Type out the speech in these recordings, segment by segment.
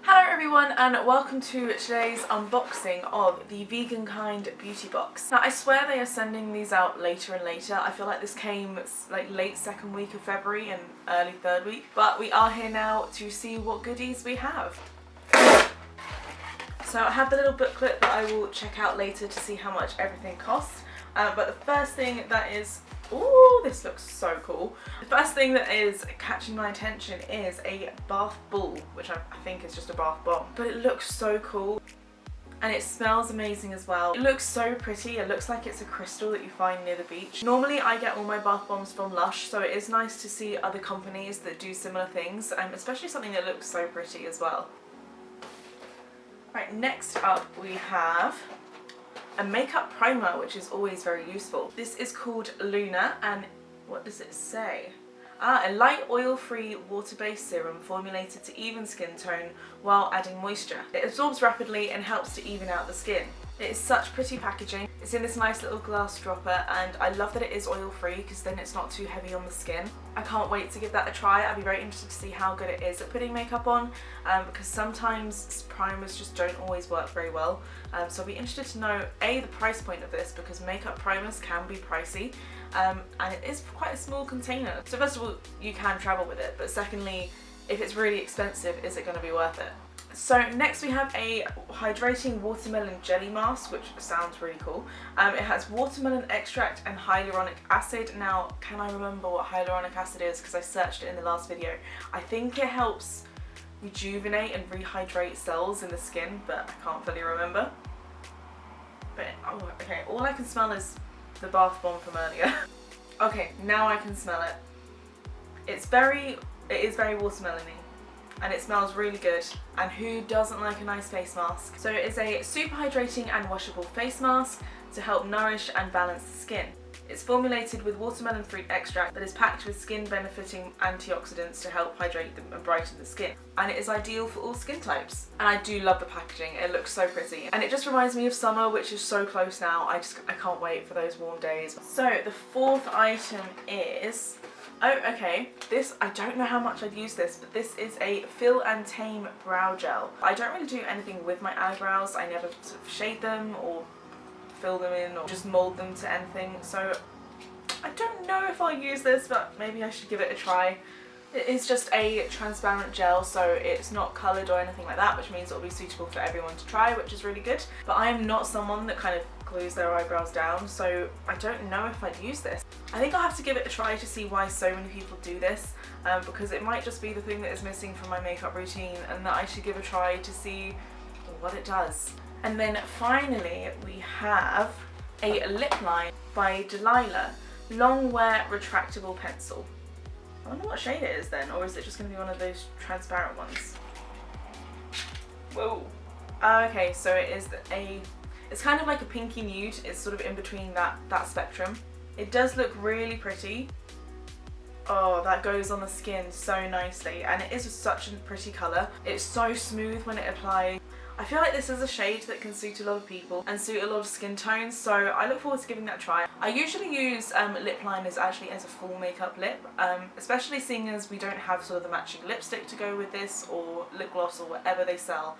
Hello everyone and welcome to today's unboxing of the Vegan Kind beauty box. Now I swear they are sending these out later and later. I feel like this came like late second week of February and early third week, but we are here now to see what goodies we have. So I have the little booklet that I will check out later to see how much everything costs, but the first thing that is, ooh, this looks so cool. The first thing that is catching my attention is a bath ball, which I think is just a bath bomb, but it looks so cool and it smells amazing as well. It looks so pretty. It looks like it's a crystal that you find near the beach. Normally I get all my bath bombs from Lush, so it is nice to see other companies that do similar things, especially something that looks so pretty as well. Right, next up we have a makeup primer, which is always very useful. This is called Luna, and what does it say? A light oil-free water-based serum formulated to even skin tone while adding moisture. It absorbs rapidly and helps to even out the skin. It is such pretty packaging. It's in this nice little glass dropper, and I love that it is oil-free because then it's not too heavy on the skin. I can't wait to give that a try. I'd be very interested to see how good it is at putting makeup on, because sometimes primers just don't always work very well. So I'd be interested to know the price point of this, because makeup primers can be pricey, and it is quite a small container. So first of all, you can travel with it, but secondly, if it's really expensive, is it going to be worth it? So next we have a hydrating watermelon jelly mask, which sounds really cool. It has watermelon extract and hyaluronic acid. Now, can I remember what hyaluronic acid is? Because I searched it in the last video. I think it helps rejuvenate and rehydrate cells in the skin, but I can't fully remember. But, oh, okay, all I can smell is the bath bomb from earlier. Okay, now I can smell it. It is very watermelony. And it smells really good, and who doesn't like a nice face mask? So it is a super hydrating and washable face mask to help nourish and balance the skin. It's formulated with watermelon fruit extract that is packed with skin benefiting antioxidants to help hydrate them and brighten the skin. And it is ideal for all skin types. And I do love the packaging, it looks so pretty. And it just reminds me of summer, which is so close now. I can't wait for those warm days. So the fourth item is, oh, okay, this, I don't know how much I'd use this, but this is a Fill and Tame brow gel. I don't really do anything with my eyebrows. I never sort of shade them or fill them in or just mold them to anything, so I don't know if I'll use this, but maybe I should give it a try. It is just a transparent gel, so it's not coloured or anything like that, which means it'll be suitable for everyone to try, which is really good. But I am not someone that kind of glues their eyebrows down, so I don't know if I'd use this. I think I'll have to give it a try to see why so many people do this, because it might just be the thing that is missing from my makeup routine, and that I should give a try to see what it does. And then finally we have a lip line by Delilah Long Wear Retractable Pencil. I wonder what shade it is then, or is it just going to be one of those transparent ones? Whoa. Okay, so it is it's kind of like a pinky nude. It's sort of in between that spectrum. It does look really pretty. Oh, that goes on the skin so nicely, and it is such a pretty colour. It's so smooth when it applies. I feel like this is a shade that can suit a lot of people and suit a lot of skin tones, so I look forward to giving that a try. I usually use lip liners actually as a full makeup lip, especially seeing as we don't have sort of the matching lipstick to go with this, or lip gloss, or whatever they sell.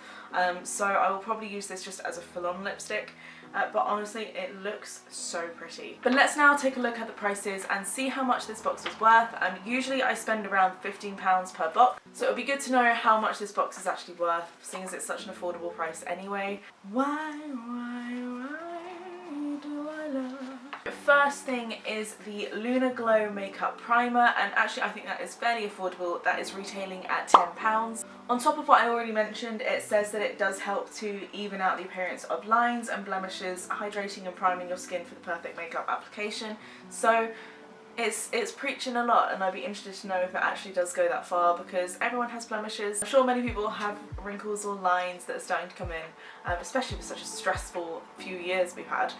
So I will probably use this just as a full-on lipstick. But honestly, it looks so pretty. But let's now take a look at the prices and see how much this box was worth. Usually I spend around £15 per box, so it would be good to know how much this box is actually worth, seeing as it's such an affordable price anyway. Why do I love? The first thing is the Luna Glow Makeup Primer, and actually I think that is fairly affordable. That is retailing at £10. On top of what I already mentioned, it says that it does help to even out the appearance of lines and blemishes, hydrating and priming your skin for the perfect makeup application. So it's preaching a lot, and I'd be interested to know if it actually does go that far, because everyone has blemishes. I'm sure many people have wrinkles or lines that are starting to come in, especially with such a stressful few years we've had.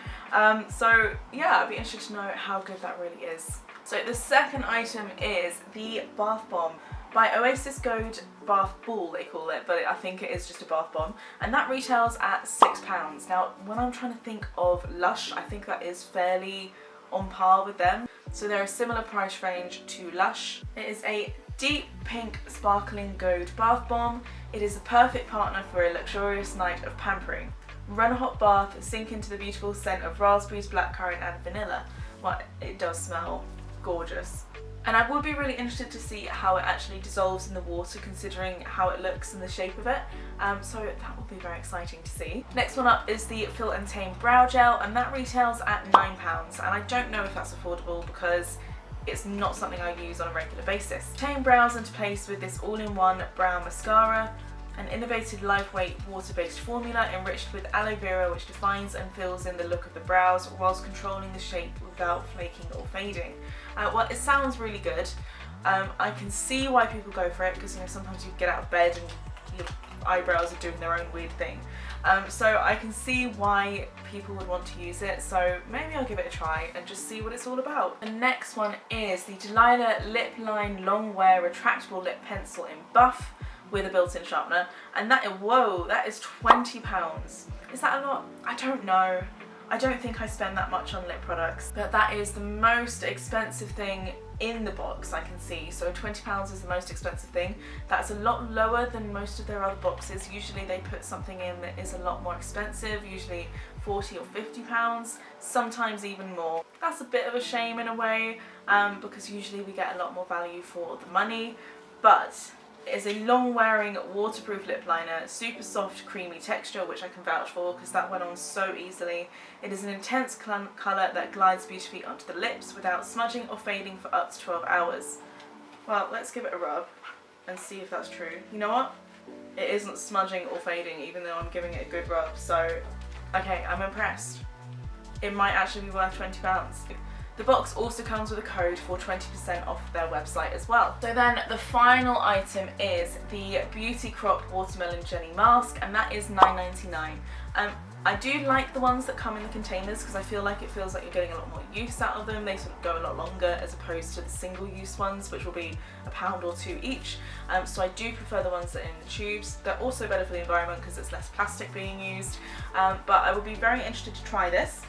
So yeah, I'd be interested to know how good that really is. So the second item is the bath bomb by Oasis Gold Bath Ball, they call it, but I think it is just a bath bomb, and that retails at £6. Now, when I'm trying to think of Lush, I think that is fairly on par with them. So they're a similar price range to Lush. It is a Deep Pink Sparkling Gold Bath Bomb. It is a perfect partner for a luxurious night of pampering. Run a hot bath, sink into the beautiful scent of raspberries, blackcurrant and vanilla. Well, it does smell gorgeous. And I would be really interested to see how it actually dissolves in the water, considering how it looks and the shape of it. So that will be very exciting to see. Next one up is the Fill and Tame Brow Gel, and that retails at £9. And I don't know if that's affordable because it's not something I use on a regular basis. Tame brows into place with this all-in-one brow mascara, an innovative lightweight water-based formula enriched with aloe vera, which defines and fills in the look of the brows whilst controlling the shape without flaking or fading. Well, it sounds really good. I can see why people go for it, because sometimes you get out of bed and your eyebrows are doing their own weird thing. So I can see why people would want to use it, so maybe I'll give it a try and just see what it's all about. The next one is the Delilah Lip Line Long Wear Retractable Lip Pencil in Buff with a built-in sharpener, and whoa, that is £20. Is that a lot? I don't know. I don't think I spend that much on lip products, but that is the most expensive thing in the box I can see. So £20 is the most expensive thing. That's a lot lower than most of their other boxes. Usually they put something in that is a lot more expensive, usually £40 or £50, sometimes even more. That's a bit of a shame in a way, because usually we get a lot more value for the money, but it is a long-wearing waterproof lip liner, super soft, creamy texture, which I can vouch for because that went on so easily. It is an intense colour that glides beautifully onto the lips without smudging or fading for up to 12 hours. Well, let's give it a rub and see if that's true. You know what? It isn't smudging or fading, even though I'm giving it a good rub, so okay, I'm impressed. It might actually be worth £20. The box also comes with a code for 20% off their website as well. So then the final item is the Beauty Crop Watermelon Jelly Mask, and that is £9.99. I do like the ones that come in the containers because I feel like it feels like you're getting a lot more use out of them. They sort of go a lot longer as opposed to the single-use ones, which will be £1 or £2 each. So I do prefer the ones that are in the tubes. They're also better for the environment because there's less plastic being used. But I would be very interested to try this.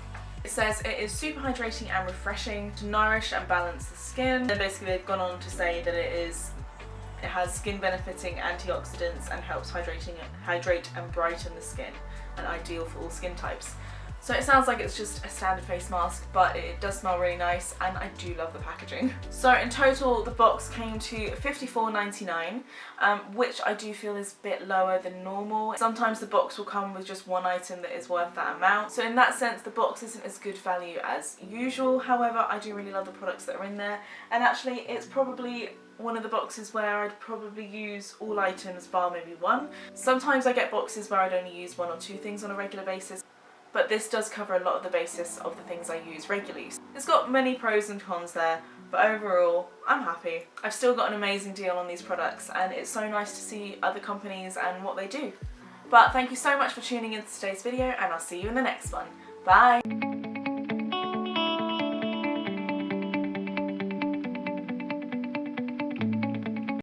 It says it is super hydrating and refreshing to nourish and balance the skin. And basically they've gone on to say that it has skin benefiting antioxidants and helps hydrate and brighten the skin, and ideal for all skin types. So it sounds like it's just a standard face mask, but it does smell really nice and I do love the packaging. So in total the box came to £54.99, which I do feel is a bit lower than normal. Sometimes the box will come with just one item that is worth that amount. So in that sense the box isn't as good value as usual. However, I do really love the products that are in there, and actually it's probably one of the boxes where I'd probably use all items bar maybe one. Sometimes I get boxes where I'd only use one or two things on a regular basis, but this does cover a lot of the basis of the things I use regularly. It's got many pros and cons there, but overall I'm happy. I've still got an amazing deal on these products, and it's so nice to see other companies and what they do. But thank you so much for tuning in to today's video, and I'll see you in the next one. Bye!